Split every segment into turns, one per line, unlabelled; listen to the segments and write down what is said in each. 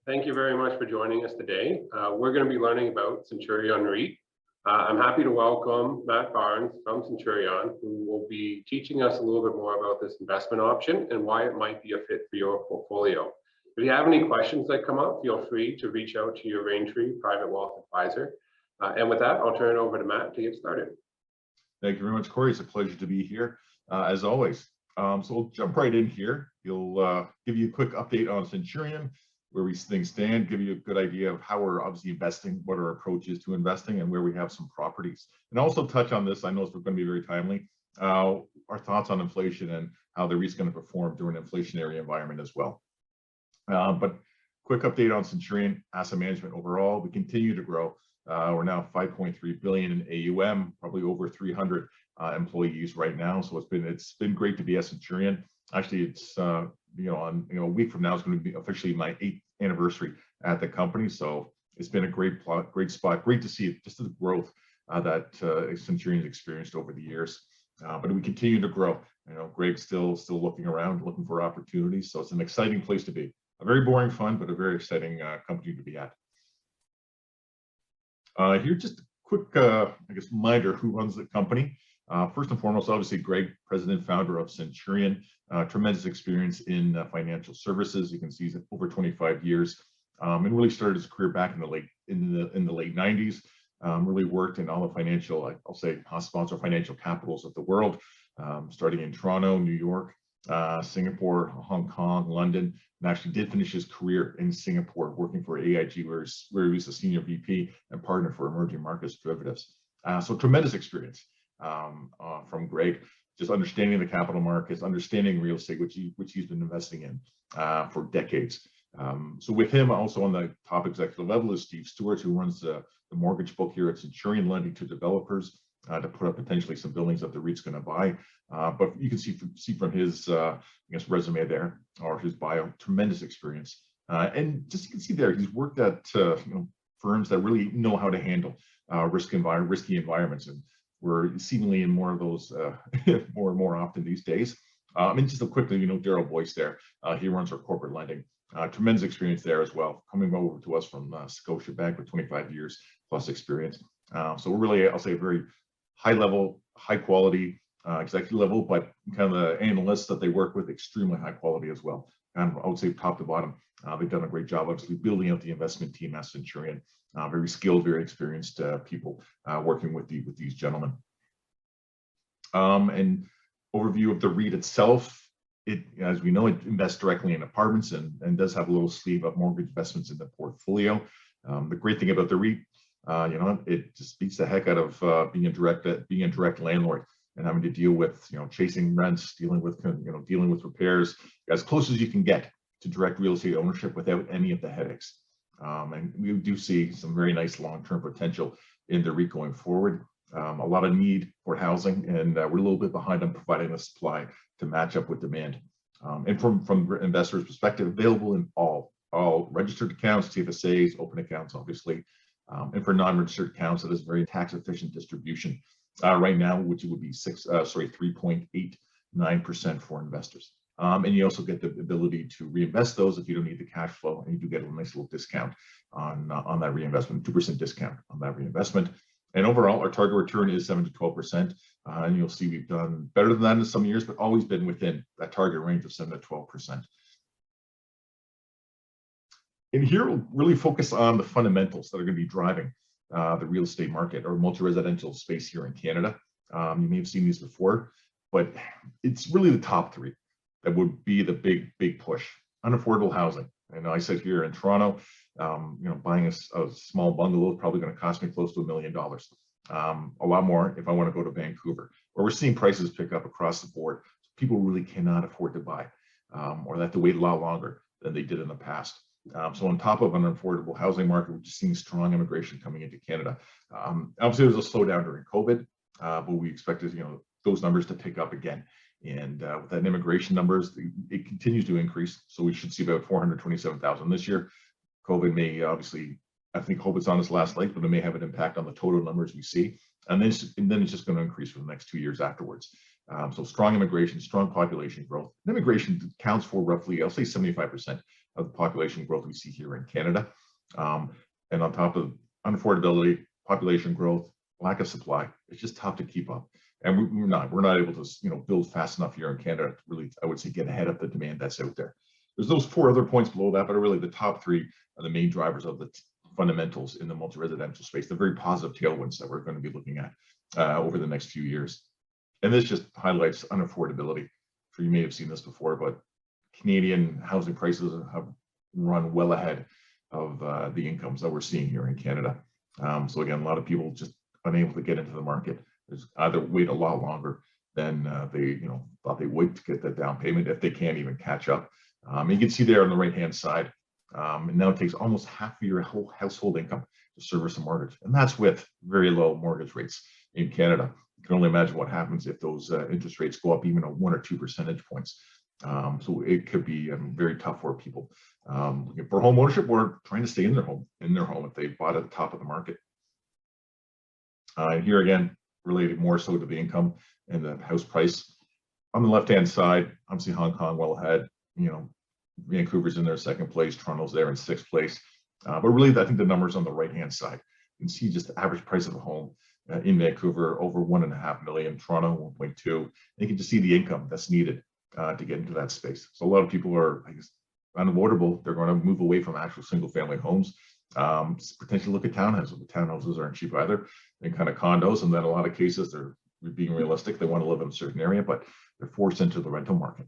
Thank you very much for joining us today. We're going to be learning about Centurion REIT. I'm happy to welcome Matt Barnes from Centurion, who will be teaching us a little bit more about this investment option and why it might be a fit for your portfolio. If you have any questions that come up, feel free to reach out to your Raintree Private Wealth Advisor. And with that, I'll turn it over to Matt to get started.
Thank you very much, Corey. It's a pleasure to be here, as always. So we'll jump right in here. We'll give you a quick update on Centurion, where things stand, give you a good idea of how we're obviously investing, what our approach is to investing, and where we have some properties. And also touch on this, I know it's going to be very timely, our thoughts on inflation and how the REIT's going to perform during an inflationary environment as well. But quick update on Centurion Asset Management overall. We continue to grow. We're now 5.3 billion in AUM, probably over 300 employees right now. So it's been great to be at Centurion. Actually, it's a week from now is going to be officially my 8th anniversary at the company. So it's been a great spot. Great to see just the growth that Centurion's experienced over the years. But we continue to grow. Greg's still looking around, looking for opportunities. So it's an exciting place to be. A very boring fun, but a very exciting company to be at. Here, just a quick, reminder who runs the company. First and foremost, obviously, Greg, president, founder of Centurion, tremendous experience in financial services. You can see he's over 25 years, and really started his career back in the late 90s. Really worked in all the financial, I'll say, sponsor financial capitals of the world, starting in Toronto, New York, Singapore, Hong Kong, London, and actually did finish his career in Singapore, working for AIG, where he was a senior VP and partner for emerging markets derivatives. So tremendous experience from Greg, just understanding the capital markets, understanding real estate, which he's been investing in for decades. So with him, also on the top executive level, is Steve Stewart, who runs the mortgage book here at Centurion, lending to developers to put up potentially some buildings that the REIT's going to buy. But you can see from his resume there, or his bio, tremendous experience. And just you can see there, he's worked at firms that really know how to handle risky environments, and we're seemingly in more of those more and more often these days. And just quickly, Daryl Boyce there, he runs our corporate lending. Tremendous experience there as well, coming over to us from Scotiabank with 25 years plus experience. So we're really, I'll say, a very high level, high quality executive level, but kind of the analysts that they work with, extremely high quality as well. And I would say top to bottom, they've done a great job, obviously, building out the investment team at Centurion. Very skilled, very experienced people working with these gentlemen. And overview of the REIT itself. As we know, it invests directly in apartments and does have a little sleeve of mortgage investments in the portfolio. The great thing about the REIT, it just beats the heck out of being a direct landlord and having to deal with chasing rents, dealing with repairs, as close as you can get to direct real estate ownership without any of the headaches. And we do see some very nice long-term potential in the REIT going forward. A lot of need for housing, and we're a little bit behind on providing the supply to match up with demand. And from investors' perspective, available in all registered accounts, TFSAs, open accounts, obviously, and for non-registered accounts, it is very tax-efficient distribution right now, which would be 3.89% for investors. And you also get the ability to reinvest those if you don't need the cash flow, and you do get a nice little discount on that reinvestment, 2% discount on that reinvestment. And overall, our target return is 7 to 12%. And you'll see we've done better than that in some years, but always been within that target range of 7 to 12%. And here we'll really focus on the fundamentals that are going to be driving the real estate market or multi-residential space here in Canada. You may have seen these before, but it's really the top three that would be the big push. Unaffordable housing. And I said here in Toronto, buying a small bungalow is probably going to cost me close to $1 million. A lot more if I want to go to Vancouver, where we're seeing prices pick up across the board. People really cannot afford to buy, or they have to wait a lot longer than they did in the past. So on top of an unaffordable housing market, we're just seeing strong immigration coming into Canada. Obviously, there was a slowdown during COVID, but we expected those numbers to pick up again. And with that immigration numbers, it continues to increase. So we should see about 427,000 this year. COVID may obviously, I hope it's on its last leg, but it may have an impact on the total numbers we see. And then it's just going to increase for the next 2 years afterwards. So strong immigration, strong population growth. Immigration accounts for roughly, I'll say 75% of the population growth we see here in Canada. And on top of unaffordability, population growth, lack of supply, it's just tough to keep up. And we're not able to build fast enough here in Canada to really, I would say, get ahead of the demand that's out there. There's those 4 other points below that, but really the top 3 are the main drivers of the fundamentals in the multi-residential space, the very positive tailwinds that we're going to be looking at over the next few years. And this just highlights unaffordability. You may have seen this before, but Canadian housing prices have run well ahead of the incomes that we're seeing here in Canada. So again, a lot of people just unable to get into the market. There's either wait a lot longer than they thought they would to get that down payment if they can't even catch up. You can see there on the right-hand side, and now it takes almost half of your whole household income to service a mortgage, and that's with very low mortgage rates in Canada. You can only imagine what happens if those interest rates go up even 1 or 2 percentage points. So it could be very tough for people looking for home ownership or trying to stay in their home if they bought at the top of the market. Here again, related more so to the income and the house price. On the left-hand side, obviously Hong Kong well ahead. Vancouver's in their 2nd place, Toronto's there in 6th place. But really, I think the numbers on the right-hand side, you can see just the average price of a home in Vancouver over $1.5 million, Toronto 1.2. And you can just see the income that's needed to get into that space. So a lot of people are, I guess, unavoidable. They're going to move away from actual single-family homes, potentially look at townhouses. But townhouses aren't cheap either, and kind of condos. And then a lot of cases, they're being realistic. They want to live in a certain area, but they're forced into the rental market.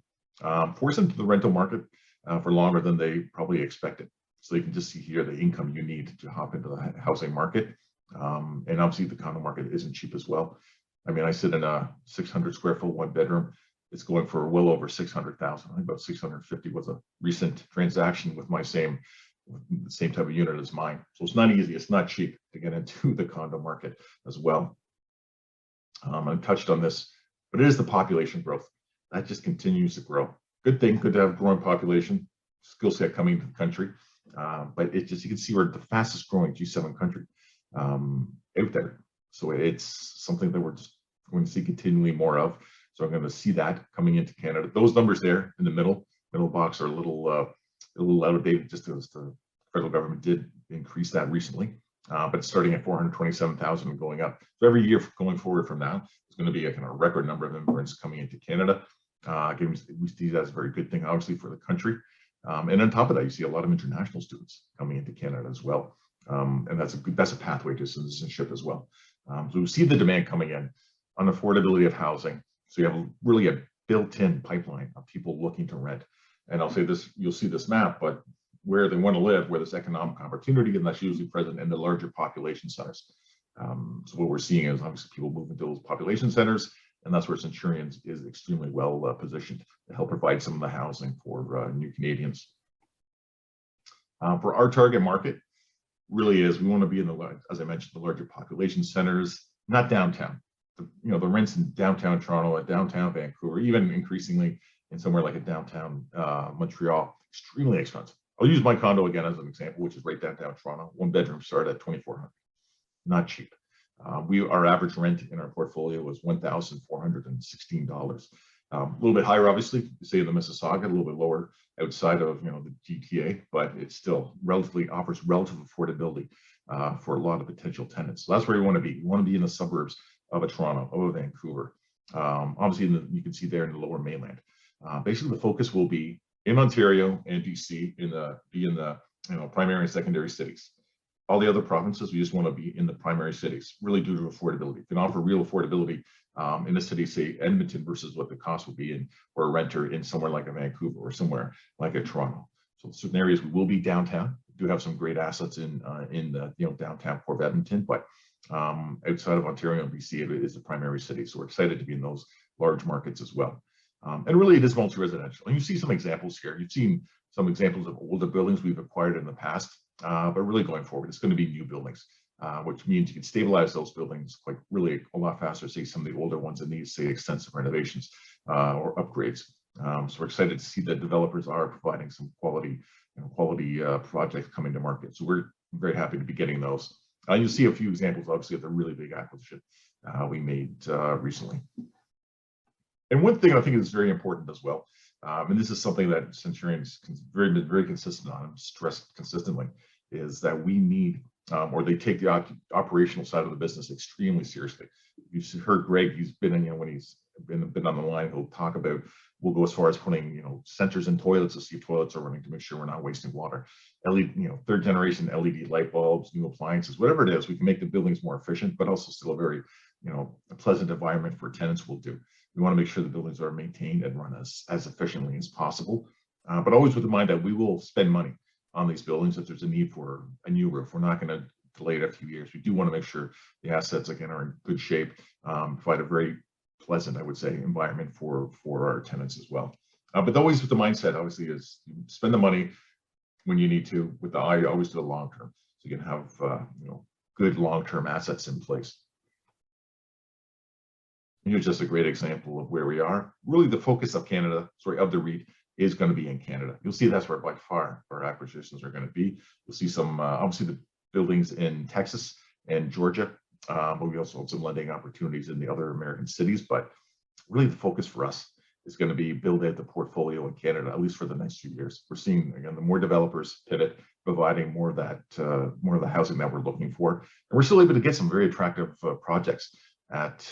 For longer than they probably expected. So you can just see here the income you need to hop into the housing market. And obviously the condo market isn't cheap as well. I mean, I sit in a 600 square foot 1-bedroom. It's going for well over 600,000. I think about 650 was a recent transaction with my same type of unit as mine. So it's not easy. It's not cheap to get into the condo market as well. I touched on this, but it is the population growth that just continues to grow. Good thing, good to have growing population, skill set coming to the country. But it just, you can see we're the fastest growing G7 country out there. So it's something that we're just going to see continually more of. So I'm going to see that coming into Canada. Those numbers there in the middle box are a little out of date, just as the federal government did increase that recently. But it's starting at 427,000 and going up. So every year going forward from now, there's going to be a kind of record number of immigrants coming into Canada. Again, we see that as a very good thing, obviously, for the country. And on top of that, you see a lot of international students coming into Canada as well. And that's a pathway to citizenship as well. So we see the demand coming in on affordability of housing. So you have really a built-in pipeline of people looking to rent. And I'll say this, you'll see this map, but where they want to live, where there's economic opportunity, and that's usually present in the larger population centers. So what we're seeing is obviously people move into those population centers, and that's where Centurion is extremely well positioned to help provide some of the housing for new Canadians. For our target market, really is we want to be in the, as I mentioned, the larger population centers, not downtown. The rents in downtown Toronto, at downtown Vancouver, even increasingly in somewhere like a downtown Montreal, extremely expensive. I'll use my condo again as an example, which is right downtown Toronto. 1-bedroom start at $2,400, not cheap. Our average rent in our portfolio was $1,416. A little bit higher, obviously, say in the Mississauga, a little bit lower outside of the GTA, but it still offers relative affordability for a lot of potential tenants. So that's where you want to be. You want to be in the suburbs of a Toronto, of a Vancouver. Obviously, you can see there in the Lower Mainland. Basically, the focus will be in Ontario and BC in the primary and secondary cities. All the other provinces, we just want to be in the primary cities, really due to affordability. You can offer real affordability in a city, say Edmonton, versus what the cost would be for a renter in somewhere like a Vancouver or somewhere like a Toronto. So certain areas we will be downtown. We do have some great assets in the downtown core of Edmonton, but outside of Ontario and BC, it is the primary city. So we're excited to be in those large markets as well. And really, it is multi-residential. And you see some examples here. You've seen some examples of older buildings we've acquired in the past. But really going forward, it's going to be new buildings, which means you can stabilize those buildings quite really a lot faster, say some of the older ones that need, say, extensive renovations or upgrades. So we're excited to see that developers are providing some quality projects coming to market. So we're very happy to be getting those. You'll see a few examples, obviously, of the really big acquisition we made recently. And one thing I think is very important as well, And this is something that Centurion's been very consistent on, and stressed consistently, is that we need, or they take the operational side of the business extremely seriously. You've heard Greg, he's been in, when he's been on the line, he'll talk about, we'll go as far as putting, sensors in toilets to see if toilets are running, to make sure we're not wasting water. LED, third generation LED light bulbs, new appliances, whatever it is, we can make the buildings more efficient, but also still a very, a pleasant environment for tenants will do. We want to make sure the buildings are maintained and run as efficiently as possible, but always with the mind that we will spend money on these buildings if there's a need for a new roof. We're not going to delay it a few years. We do want to make sure the assets, again, are in good shape, provide a very pleasant, I would say, environment for our tenants as well. But always with the mindset, obviously, is you spend the money when you need to, with the eye always to the long term, so you can have good long-term assets in place. Here's just a great example of where we are. Really, the focus of Canada, of the REIT, is going to be in Canada. You'll see that's where by far our acquisitions are going to be. You'll see some, obviously, the buildings in Texas and Georgia, but we also have some lending opportunities in the other American cities. But really, the focus for us is going to be build out the portfolio in Canada, at least for the next few years. We're seeing, again, the more developers pivot, providing more of that, more of the housing that we're looking for, and we're still able to get some very attractive projects at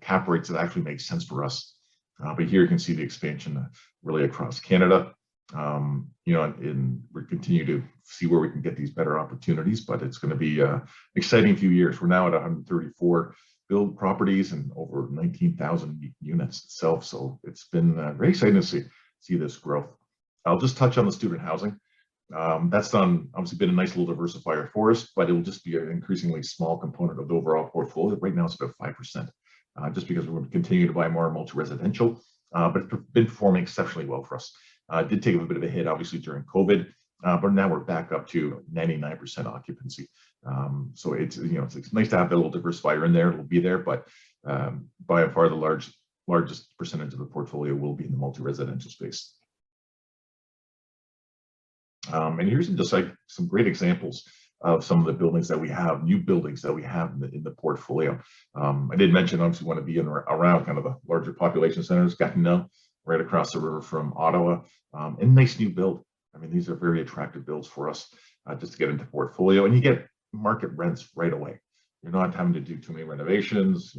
cap rates that actually make sense for us. But here you can see the expansion really across Canada. And we continue to see where we can get these better opportunities, but it's going to be an exciting few years. We're now at 134 build properties and over 19,000 units itself. So it's been very exciting to see this growth. I'll just touch on the student housing. That's obviously been a nice little diversifier for us, but it will just be an increasingly small component of the overall portfolio. Right now, it's about 5%, just because we're going to continue to buy more multi-residential, but it's been performing exceptionally well for us. It did take a bit of a hit, obviously, during COVID, but now we're back up to 99% occupancy. So it's nice to have that little diversifier in there. It'll be there, but by far the largest percentage of the portfolio will be in the multi-residential space. And here's just like some great examples of some of the buildings that we have, new buildings that we have in the portfolio. I did mention, obviously, we want to be around kind of the larger population centers, Gatineau, right across the river from Ottawa, and nice new build. I mean, these are very attractive builds for us just to get into portfolio, and you get market rents right away. You're not having to do too many renovations,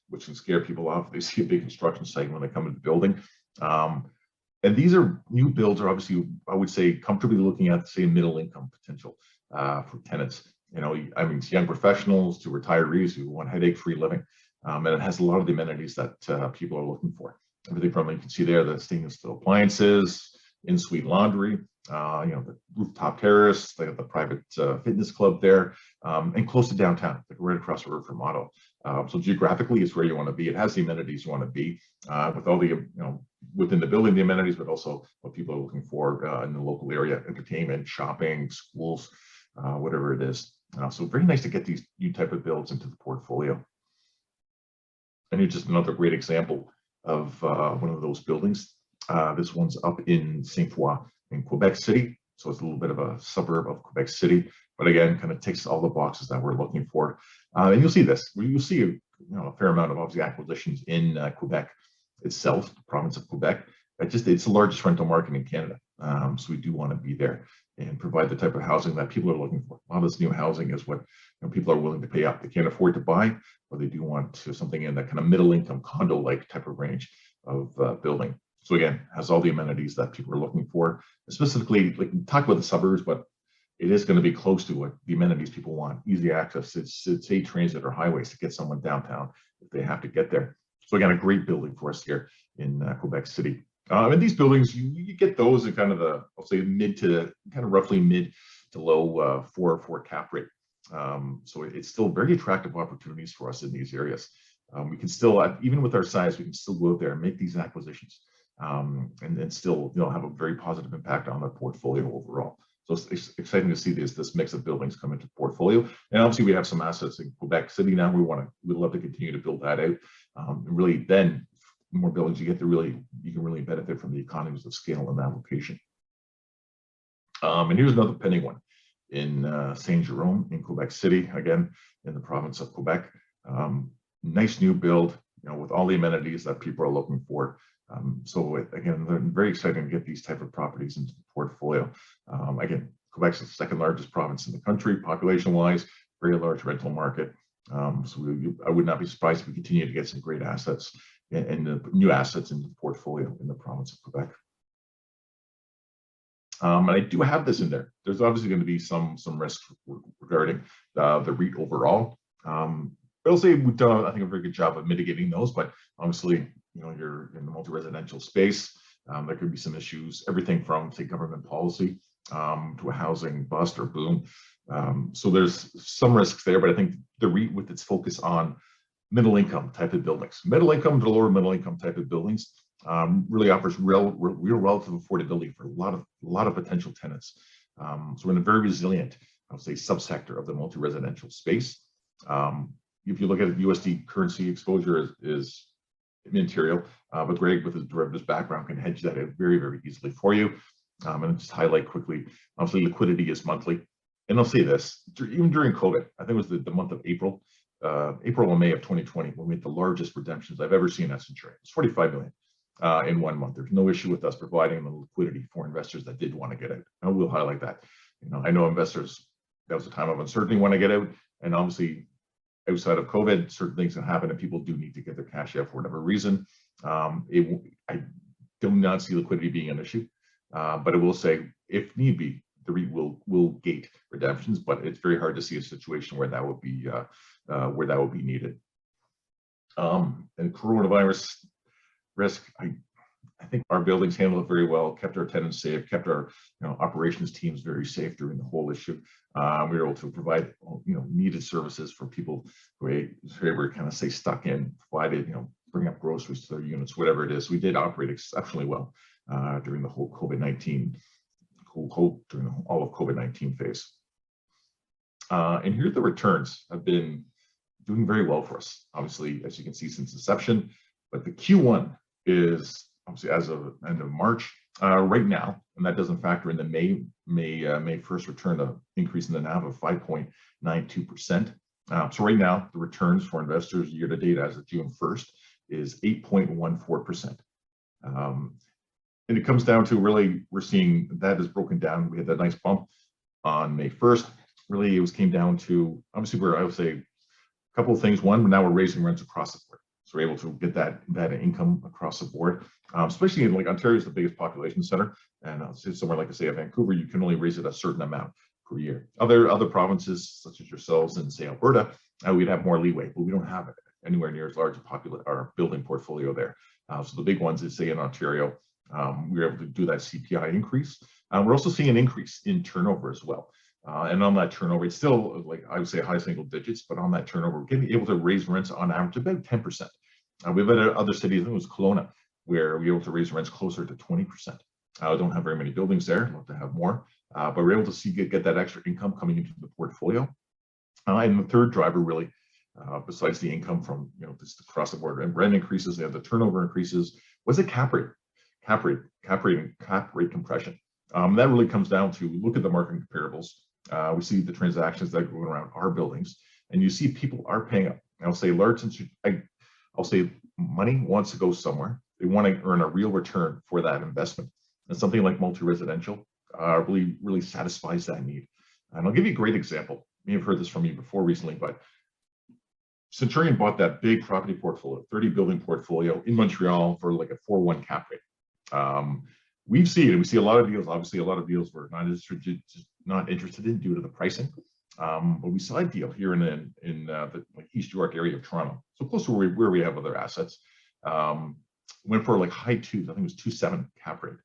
which can scare people off if they see a big construction site when they come into the building. And these are new builds are obviously, I would say, comfortably looking at, say, middle income potential for tenants. I mean, young professionals to retirees who want headache-free living. And it has a lot of the amenities that people are looking for. Everything from, you can see there, the stainless steel appliances, in-suite laundry, the rooftop terrace, they have the private fitness club there, and close to downtown, like right across the river from Ottawa. So geographically, it's where you want to be. It has the amenities you want to be, with all the, within the building, the amenities, but also what people are looking for in the local area: entertainment, shopping, schools, whatever it is. So very nice to get these new type of builds into the portfolio. And here's just another great example of one of those buildings. This one's up in Sainte-Foy in Quebec City. So it's a little bit of a suburb of Quebec City, but again, kind of ticks all the boxes that we're looking for. And you'll see this. You'll see a fair amount of, obviously, acquisitions in Quebec itself, the province of Quebec. It's the largest rental market in Canada. So we do want to be there and provide the type of housing that people are looking for. A lot of this new housing is what people are willing to pay up. They can't afford to buy, or they do want something in that kind of middle income condo-like type of range of building. So again, has all the amenities that people are looking for. Specifically, like, talk about the suburbs, but it is going to be close to what the amenities people want. Easy access. It's a transit or highways to get someone downtown if they have to get there. So again, a great building for us here in Quebec City. And these buildings, you get those in kind of the, I'll say, roughly mid to low 4 cap rate. So it's still very attractive opportunities for us in these areas. We can still, even with our size, we can still go out there and make these acquisitions, and still have a very positive impact on the portfolio overall. So it's exciting to see this mix of buildings come into the portfolio. And obviously, we have some assets in Quebec City now. We'd love to continue to build that out. And really, then the more buildings you get, you can really benefit from the economies of scale in that location. And here's another pending one in Saint Jerome in Quebec City, again in the province of Quebec. Nice new build, with all the amenities that people are looking for. Again, they're very exciting to get these type of properties into the portfolio. Again, Quebec's the second largest province in the country, population-wise, very large rental market. I would not be surprised if we continue to get some great assets and the new assets into the portfolio in the province of Quebec. And I do have this in there. There's obviously going to be some risk regarding the REIT overall. But I'll say we've done, I think, a very good job of mitigating those. But obviously, you're in the multi-residential space. There could be some issues, everything from, say, government policy to a housing bust or boom. So there's some risks there, but I think the REIT, with its focus on middle income type of buildings, middle income to lower middle income type of buildings, really offers real relative affordability for a lot of potential tenants. So we're in a very resilient, I'll say, subsector of the multi-residential space. If you look at it, USD currency exposure is immaterial, but Greg, with his derivatives background, can hedge that out very, very easily for you. And just highlight quickly, obviously liquidity is monthly. And I'll say this, even during COVID, I think it was the month of April and May of 2020, when we had the largest redemptions I've ever seen at Centurion. It's 45 million in 1 month. There's no issue with us providing the liquidity for investors that did want to get out. And we'll highlight that. I know investors, that was a time of uncertainty, want to get out, and obviously outside of COVID, certain things can happen and people do need to get their cash out for whatever reason. I do not see liquidity being an issue, but I will say, if need be, the REIT will gate redemptions, but it's very hard to see a situation where that would be needed. And coronavirus risk, I think our buildings handle it very well, kept our tenants safe, kept our operations teams very safe during the whole issue. We were able to provide needed services for people who were kind of stuck in, provided bring up groceries to their units, whatever it is. We did operate exceptionally well during the whole COVID-19 during all of COVID-19 phase. And here the returns have been doing very well for us, obviously, as you can see, since inception. But the Q1 is obviously as of end of March right now, and that doesn't factor in the May 1st return, the increase in the NAV of 5.92%. So right now, the returns for investors year to date as of June 1st is 8.14%. And it comes down to, really, we're seeing that is broken down. We had that nice bump on May 1st. Really, it came down to, obviously, I would say a couple of things. One, now we're raising rents across the board. So we're able to get that income across the board, especially in Ontario is the biggest population center. And somewhere like, say, Vancouver, you can only raise it a certain amount per year. Other provinces, such as yourselves in, say, Alberta, we'd have more leeway, but we don't have it anywhere near as large our building portfolio there. So the big ones is, say, in Ontario, we were able to do that CPI increase. We're also seeing an increase in turnover as well. And on that turnover, it's still, I would say, high single digits, but on that turnover, we're getting able to raise rents on average about 10%. We've had other cities, I think it was Kelowna, where we were able to raise rents closer to 20%. I don't have very many buildings there, I'd love to have more, but we're able to get that extra income coming into the portfolio. And the third driver, really, besides the income from just across the board and rent increases, they have the turnover increases, was a cap rate compression. That really comes down to, look at the market comparables. We see the transactions that are going around our buildings, and you see people are paying up. I'll say I'll say money wants to go somewhere. They want to earn a real return for that investment. And something like multi-residential really satisfies that need. And I'll give you a great example. You may have heard this from me before recently, but Centurion bought that big property portfolio, 30 building portfolio in Montreal for like a 4.1 cap rate. We see a lot of deals. Obviously, a lot of deals we're not interested in due to the pricing. But we saw a deal here in the East York area of Toronto, so close to where we have other assets. Went for high twos. I think it was 2.7 cap rate.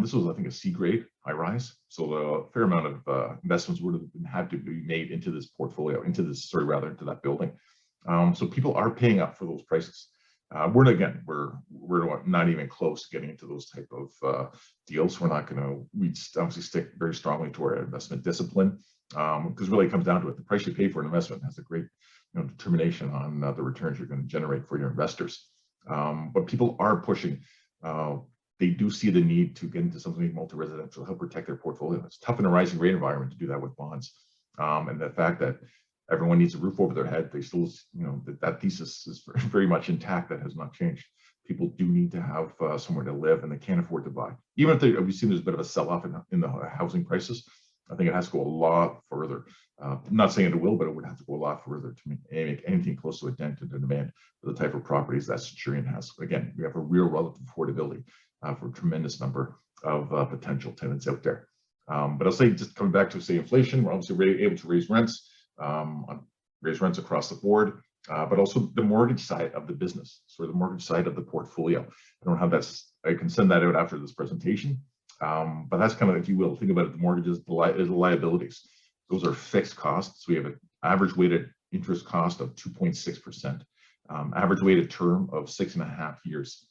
This was, I think, a C grade high rise. So a fair amount of investments would have had to be made into this portfolio, into that building. So people are paying up for those prices. We're not even close to getting into those type of deals. We'd obviously stick very strongly to our investment discipline, because really it comes down to it. The price you pay for an investment has a great determination on the returns you're going to generate for your investors. But people are pushing. They do see the need to get into something like multi-residential, help protect their portfolio. It's tough in a rising rate environment to do that with bonds. And the fact that everyone needs a roof over their head, they still, that thesis is very much intact. That has not changed. people do need to have somewhere to live and they can't afford to buy. Even if we've seen there's a bit of a sell-off in the housing prices, I think it has to go a lot further. I'm not saying it will, but it would have to go a lot further to make anything close to a dent in the demand for the type of properties that Centurion has. Again, we have a real relative affordability for a tremendous number of potential tenants out there. But I'll say, just coming back to say inflation, we're obviously able to raise rents across the board, but also the mortgage side of the business, so the mortgage side of the portfolio. I don't have that. I can send that out after this presentation. But that's kind of, if you will, think about it, the mortgages is the liabilities. Those are fixed costs. We have an average weighted interest cost of 2.6%, average weighted term of 6.5 years.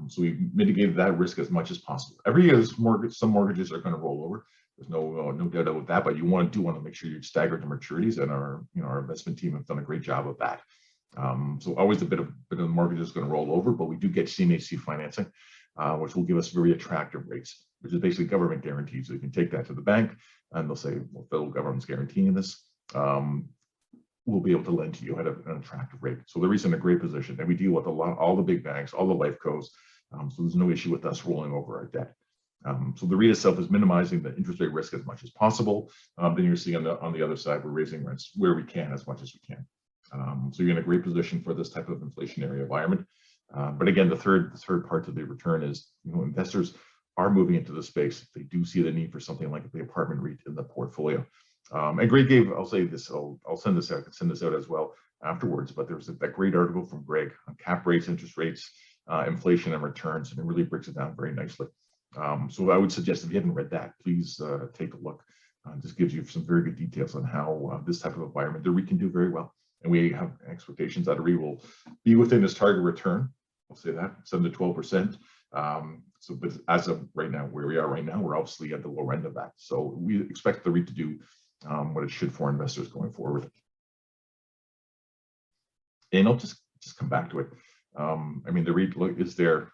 So we've mitigated that risk as much as possible. Every year, some mortgages are going to roll over. There's no doubt about that, but you want to make sure you stagger the maturities, and our investment team have done a great job of that. So always a bit of the mortgage is going to roll over, but we do get CMHC financing, which will give us very attractive rates, which is basically government guaranteed. So you can take that to the bank and they'll say, well, federal government's guaranteeing this. We'll be able to lend to you at an attractive rate. So they're in a great position. And we deal with all the big banks, all the life cos. So there's no issue with us rolling over our debt. So the REIT itself is minimizing the interest rate risk as much as possible. Then you're seeing on the other side, we're raising rents where we can as much as we can. So you're in a great position for this type of inflationary environment. But again, the third part of the return is, investors are moving into the space. They do see the need for something like the apartment REIT in the portfolio. And Greg gave, I'll say this, I'll send this out, I can send this out as well afterwards, but there's that great article from Greg on cap rates, interest rates, inflation and returns, and it really breaks it down very nicely. So I would suggest, if you haven't read that, please take a look. Just gives you some very good details on how this type of environment, the REIT can do very well. And we have expectations that a REIT will be within this target return. I'll say that 7 to 12%. So, but as of right now, where we are right now, we're obviously at the lower end of that. So we expect the REIT to do what it should for investors going forward. And I'll just come back to it. I mean, the REIT is there,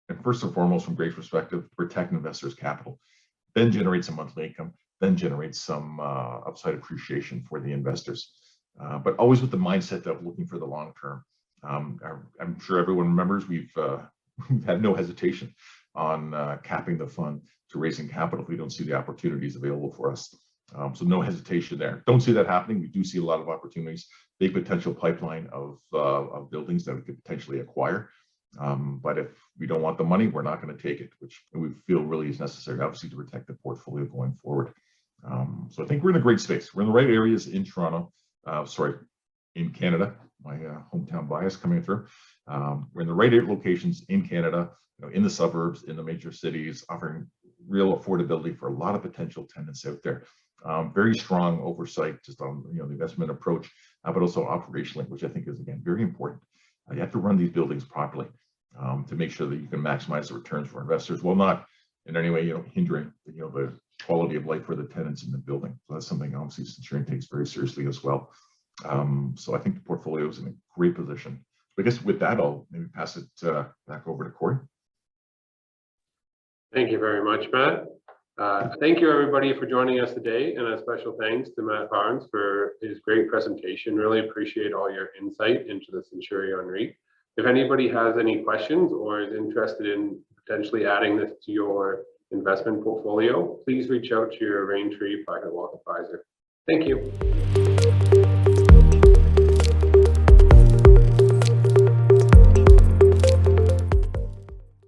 and first and foremost, from Greg's perspective, to protect investors' capital, then generate some monthly income, then generate some upside appreciation for the investors. But always with the mindset of looking for the long term. I'm sure everyone remembers we've had no hesitation on capping the fund to raising capital if we don't see the opportunities available for us. So no hesitation there. Don't see that happening. We do see a lot of opportunities, big potential pipeline of buildings that we could potentially acquire. But if we don't want the money, we're not going to take it, which we feel really is necessary, obviously, to protect the portfolio going forward. So I think we're in a great space. We're in the right areas in Toronto, in Canada, my hometown bias coming through. We're in the right locations in Canada, in the suburbs, in the major cities, offering real affordability for a lot of potential tenants out there. Very strong oversight just on the investment approach, but also operationally, which I think is, again, very important. You have to run these buildings properly to make sure that you can maximize the returns for investors, while not in any way hindering the quality of life for the tenants in the building. So that's something obviously Centurion takes very seriously as well. So I think the portfolio is in a great position. I guess with that, I'll maybe pass it back over to Corey.
Thank you very much, Matt. Thank you, everybody, for joining us today, and a special thanks to Matt Barnes for his great presentation. Really appreciate all your insight into the Centurion REIT. If anybody has any questions or is interested in potentially adding this to your investment portfolio, please reach out to your Raintree Private Wealth Advisor. Thank you.